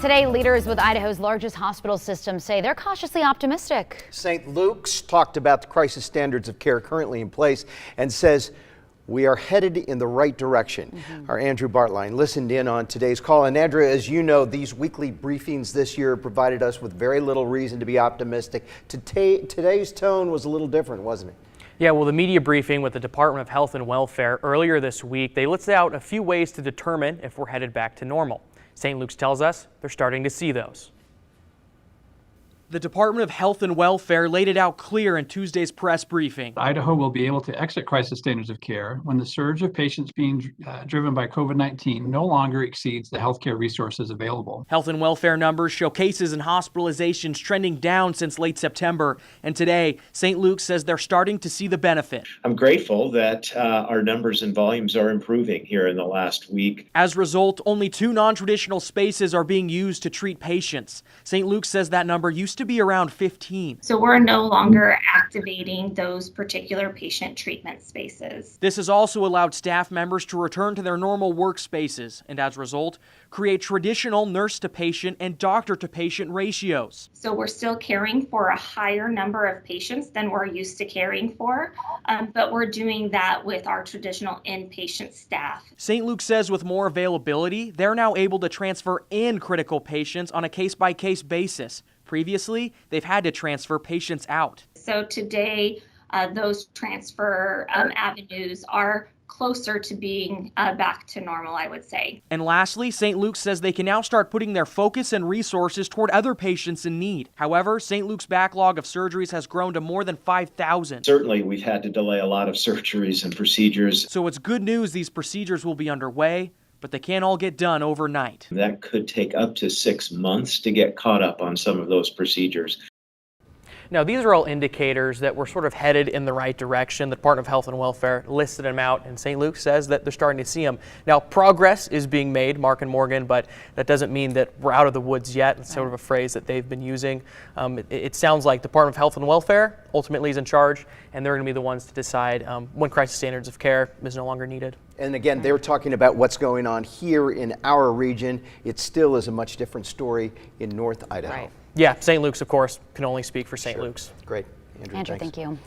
Today, leaders with Idaho's largest hospital system say they're cautiously optimistic. St. Luke's talked about the crisis standards of care currently in place and says we are headed in the right direction. Our Andrew Bartline listened in on today's call. And Andrew, as you know, these weekly briefings this year provided us with very little reason to be optimistic. Today's tone was a little different, wasn't it? Yeah, well, the media briefing with the Department of Health and Welfare earlier this week, they listed out a few ways to determine if we're headed back to normal. St. Luke's tells us they're starting to see those. The Department of Health and Welfare laid it out clear in Tuesday's press briefing. Idaho will be able to exit crisis standards of care when the surge of patients being driven by COVID-19 no longer exceeds the healthcare resources available. Health and welfare numbers show cases and hospitalizations trending down since late September. And today, St. Luke's says they're starting to see the benefit. I'm grateful that our numbers and volumes are improving here in the last week. As a result, only 2 non-traditional spaces are being used to treat patients. St. Luke's says that number used to be around 15. So we're no longer activating those particular patient treatment spaces. This has also allowed staff members to return to their normal workspaces and as a result, create traditional nurse-to-patient and doctor-to-patient ratios. So we're still caring for a higher number of patients than we're used to caring for, but we're doing that with our traditional inpatient staff. St. Luke says with more availability, they're now able to transfer in critical patients on a case-by-case basis. Previously, they've had to transfer patients out. So today, those transfer avenues are closer to being back to normal, I would say. And lastly, St. Luke says they can now start putting their focus and resources toward other patients in need. However, St. Luke's backlog of surgeries has grown to more than 5,000. Certainly, we've had to delay a lot of surgeries and procedures. So it's good news these procedures will be underway, but they can't all get done overnight. That could take up to 6 months to get caught up on some of those procedures. Now, these are all indicators that we're sort of headed in the right direction. The Department of Health and Welfare listed them out, and St. Luke says that they're starting to see them. Now, progress is being made, Mark and Morgan, but that doesn't mean that we're out of the woods yet. It's sort of a phrase that they've been using. It sounds like the Department of Health and Welfare ultimately is in charge, and they're going to be the ones to decide when crisis standards of care is no longer needed. And again, they were talking about what's going on here in our region. It still is a much different story in North Idaho. Right. Yeah, St. Luke's, of course, can only speak for St. Luke's. Great. Andrew, thank you.